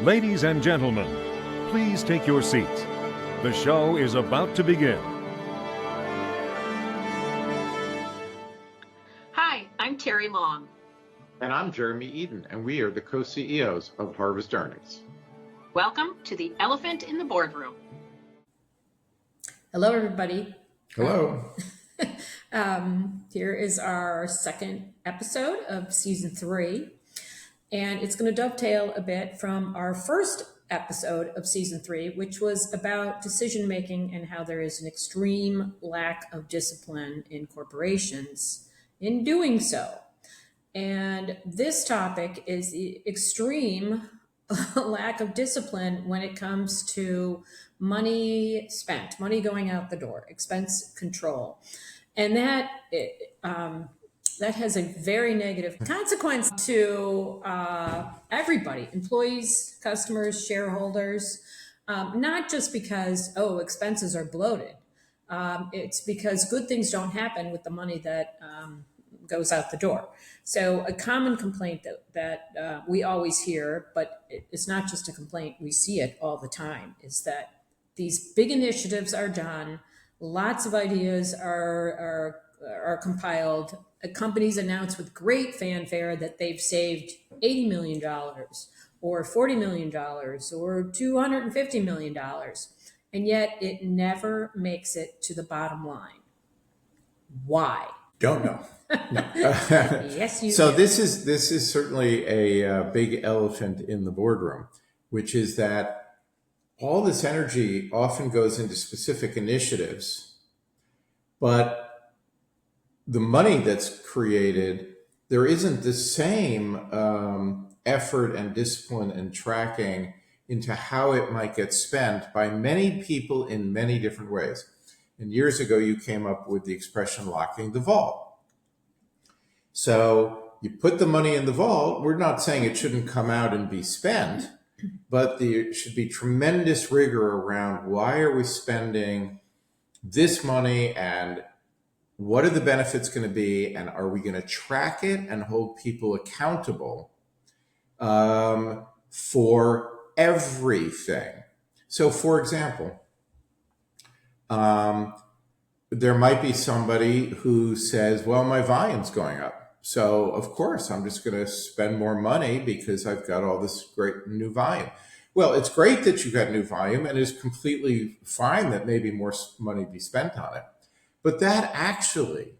Ladies and gentlemen, please take your seats. The show is about to begin. Hi, I'm Terri Long. And I'm Jeremy Eden, and we are the co-CEOs of Harvest Earnings. Welcome to the Elephant in the Boardroom. Hello, everybody. Hello. Here is our second episode of season 3, and it's going to dovetail a bit from our first episode of season 3, which was about decision making and how there is an extreme lack of discipline in corporations in doing so. And this topic is the extreme lack of discipline when it comes to money spent, money going out the door, expense control. And that has a very negative consequence to everybody, employees, customers, shareholders, not just because, expenses are bloated. It's because good things don't happen with the money that goes out the door. So a common complaint that we always hear, but it's not just a complaint, we see it all the time, is that these big initiatives are done, lots of ideas are compiled, companies announce with great fanfare that they've saved $80 million or $40 million or $250 million, and yet it never makes it to the bottom line. Why? Don't know. No. Yes, you So do. this is certainly a big elephant in the boardroom, which is that all this energy often goes into specific initiatives, but the money that's created, there isn't the same effort and discipline and tracking into how it might get spent by many people in many different ways. And years ago, you came up with the expression locking the vault. So you put the money in the vault. We're not saying it shouldn't come out and be spent, but there should be tremendous rigor around why are we spending this money and what are the benefits going to be, and are we going to track it and hold people accountable for everything. So for example, there might be somebody who says, well, my volume's going up. So of course, I'm just going to spend more money because I've got all this great new volume. Well, it's great that you've got new volume, and it's completely fine that maybe more money be spent on it. But that actually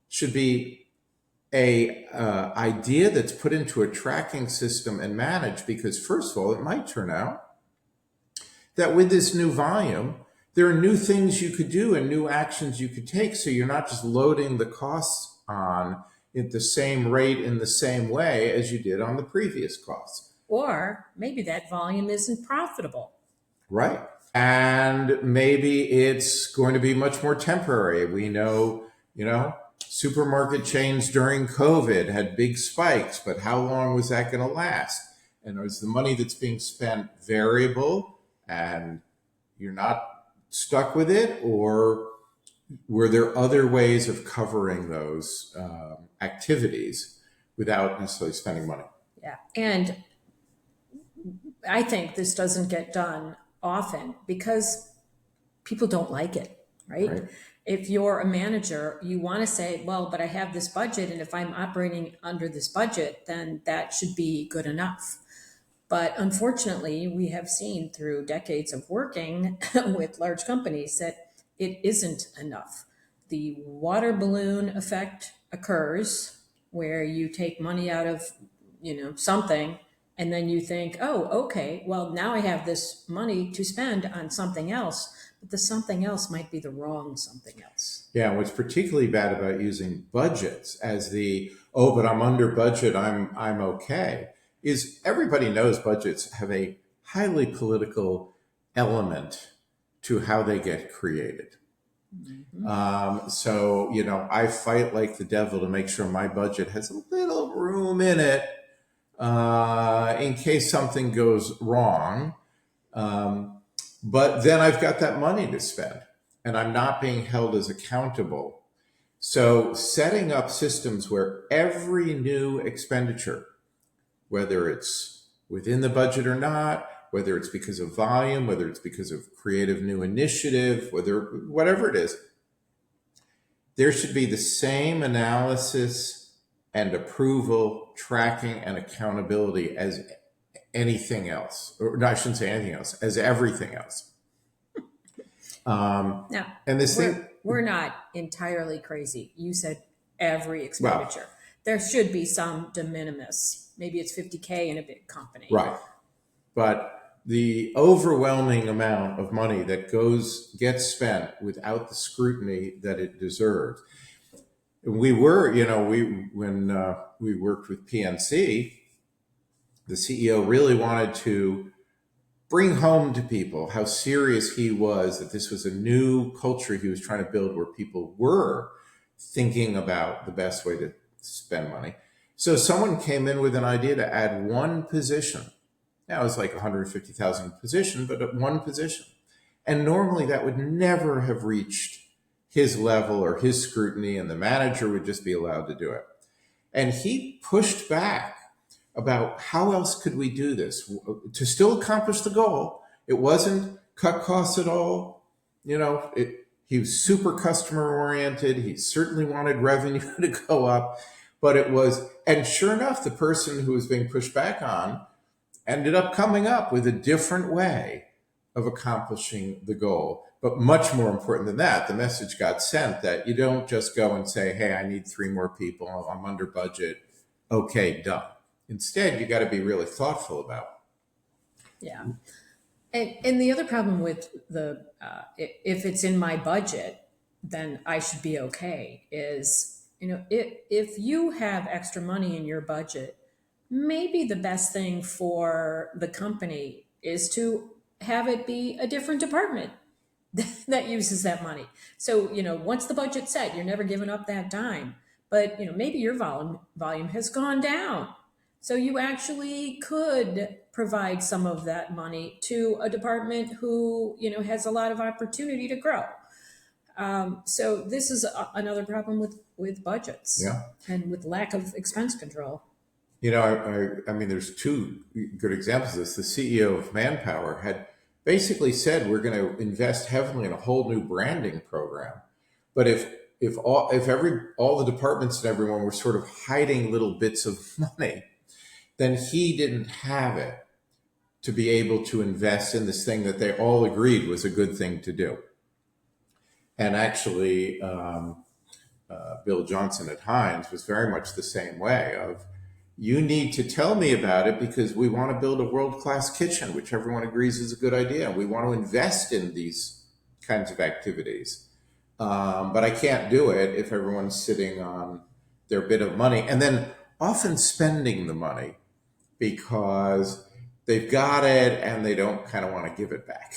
should be a idea that's put into a tracking system and managed, because first of all, it might turn out that with this new volume, there are new things you could do and new actions you could take. So you're not just loading the costs on at the same rate in the same way as you did on the previous costs. Or maybe that volume isn't profitable. Right. And maybe it's going to be much more temporary. We know, supermarket chains during COVID had big spikes, but how long was that going to last? And is the money that's being spent variable and you're not stuck with it, or were there other ways of covering those activities without necessarily spending money? Yeah. And I think this doesn't get done often because people don't like it, right? If you're a manager, you want to say, well, but I have this budget, and if I'm operating under this budget, then that should be good enough. But unfortunately, we have seen through decades of working with large companies that it isn't enough. The water balloon effect occurs where you take money out of, something, and then you think, oh, okay, well, now I have this money to spend on something else, but the something else might be the wrong something else. Yeah, what's particularly bad about using budgets as but I'm under budget, I'm okay, is everybody knows budgets have a highly political element to how they get created. Mm-hmm. So, I fight like the devil to make sure my budget has a little room in it in case something goes wrong. But then I've got that money to spend and I'm not being held as accountable. So setting up systems where every new expenditure, whether it's within the budget or not, whether it's because of volume, whether it's because of creative new initiative, whatever it is, there should be the same analysis and approval, tracking, and accountability as anything else. Or no, I shouldn't say anything else, as everything else. Now, And this thing, we're not entirely crazy. You said every expenditure. There should be some de minimis. Maybe it's 50K in a big company. right. But the overwhelming amount of money that gets spent without the scrutiny that it deserves. When we worked with PNC, the CEO really wanted to bring home to people how serious he was, that this was a new culture he was trying to build where people were thinking about the best way to spend money. So someone came in with an idea to add one position. Now it was like 150,000 position, but at one position. And normally that would never have reached his level or his scrutiny, and the manager would just be allowed to do it. And he pushed back about how else could we do this to still accomplish the goal. It wasn't cut costs at all. He was super customer oriented. He certainly wanted revenue to go up, but it was, and sure enough, the person who was being pushed back on ended up coming up with a different way of accomplishing the goal. But much more important than that, the message got sent that you don't just go and say, hey, I need 3 more people. I'm under budget. Okay, done. Instead, you got to be really thoughtful about it. Yeah. And the other problem with if it's in my budget, then I should be okay is, if you have extra money in your budget, maybe the best thing for the company is to have it be a different department that uses that money. So, once the budget's set, you're never giving up that dime. But, maybe your volume has gone down. So you actually could provide some of that money to a department who, has a lot of opportunity to grow. So this is another problem with budgets, Yeah. and with lack of expense control. I mean, there's 2 good examples of this. The CEO of Manpower had basically said, we're going to invest heavily in a whole new branding program. But if all the departments and everyone were sort of hiding little bits of money, then he didn't have it to be able to invest in this thing that they all agreed was a good thing to do. And actually, Bill Johnson at Heinz was very much the same way of, you need to tell me about it because we want to build a world-class kitchen, which everyone agrees is a good idea. We want to invest in these kinds of activities. But I can't do it if everyone's sitting on their bit of money and then often spending the money because they've got it and they don't kind of want to give it back.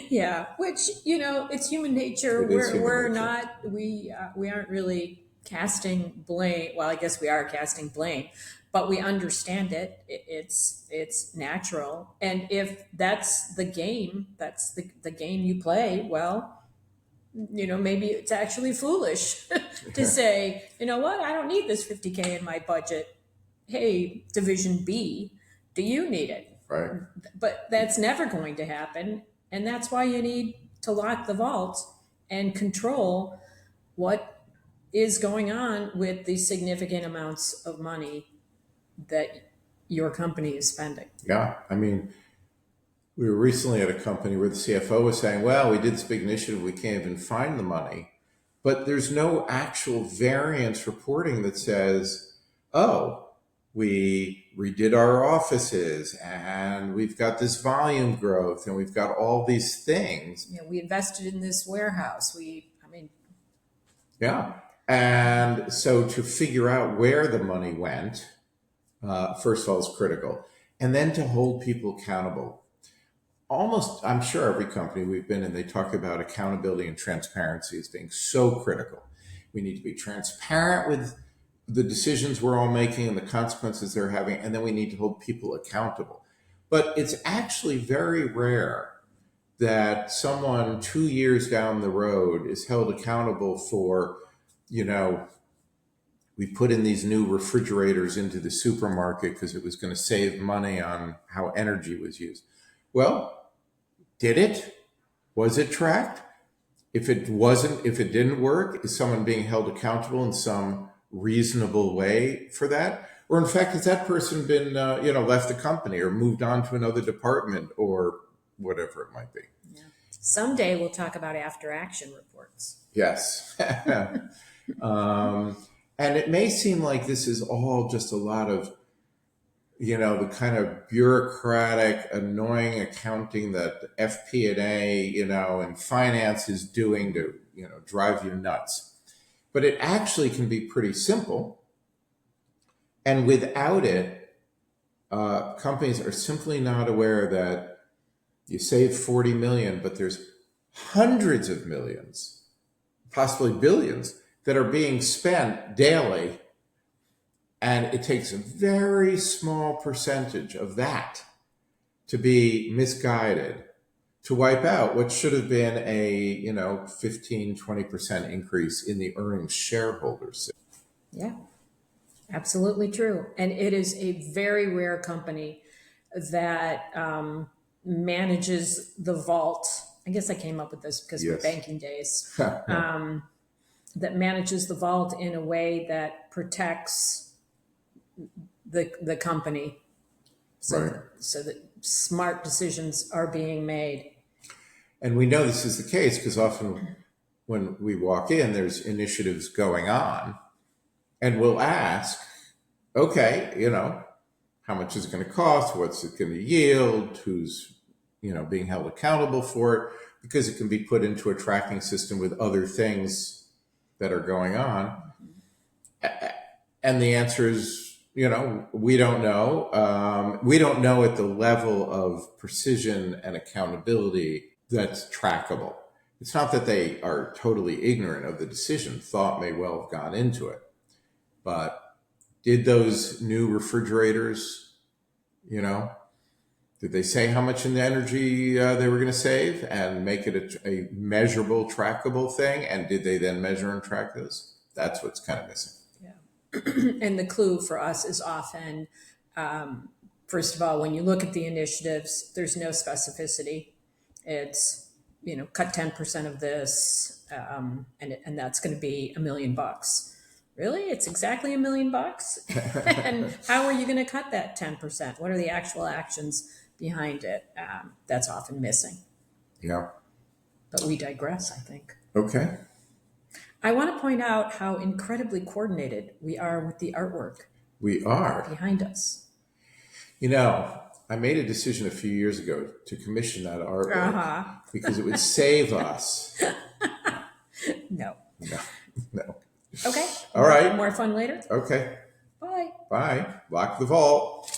Yeah, which, it's human nature. It is human We're nature. not, we aren't really casting blame. Well, I guess we are casting blame, but we understand it. It's natural. And if that's the game, that's the game you play, well, maybe it's actually foolish to say, you know what, I don't need this 50K in my budget. Hey, Division B, do you need it? Right. But that's never going to happen. And that's why you need to lock the vault and control what is going on with the significant amounts of money that your company is spending. Yeah. I mean, we were recently at a company where the CFO was saying, well, we did this big initiative, we can't even find the money. But there's no actual variance reporting that says, oh, we redid our offices and we've got this volume growth and we've got all these things. We invested in this warehouse. Yeah. And so to figure out where the money went, first of all, is critical. And then to hold people accountable. Almost, I'm sure every company we've been in, they talk about accountability and transparency as being so critical. We need to be transparent with the decisions we're all making and the consequences they're having, and then we need to hold people accountable. But it's actually very rare that someone 2 years down the road is held accountable for, we we put in these new refrigerators into the supermarket because it was going to save money on how energy was used. Well, did it? Was it tracked? If it didn't work, is someone being held accountable in some reasonable way for that? Or in fact, has that person been, left the company or moved on to another department or whatever it might be? Yeah. Someday we'll talk about after action reports. Yes. And it may seem like this is all just a lot of, the kind of bureaucratic, annoying accounting that FP&A, and finance is doing to, drive you nuts. But it actually can be pretty simple. And without it, companies are simply not aware that you save 40 million, but there's hundreds of millions, possibly billions, that are being spent daily. And it takes a very small percentage of that to be misguided, to wipe out what should have been a, 15, 20% increase in the earnings shareholders. Yeah, absolutely true. And it is a very rare company that manages the vault. I guess I came up with this because of banking days. That manages the vault in a way that protects the company, so that smart decisions are being made. And we know this is the case because often when we walk in, there's initiatives going on, and we'll ask, okay, how much is it going to cost? What's it going to yield? Who's, being held accountable for it? Because it can be put into a tracking system with other things that are going on. And the answer is, we don't know. We don't know at the level of precision and accountability that's trackable. It's not that they are totally ignorant of the decision. Thought may well have gone into it. But did those new refrigerators, did they say how much in the energy they were going to save and make it a measurable, trackable thing? And did they then measure and track this? That's what's kind of missing. Yeah. And the clue for us is often, first of all, when you look at the initiatives, there's no specificity. It's, cut 10% of this, and that's going to be $1 million. Really? It's exactly $1 million? And how are you going to cut that 10%? What are the actual actions behind it? That's often missing. Yeah. But we digress, I think. Okay. I want to point out how incredibly coordinated we are with the artwork. We are. Behind us. I made a decision a few years ago to commission that artwork because it would save us. No. No. Okay. All right. More fun later. Okay. Bye. Bye. Lock the vault.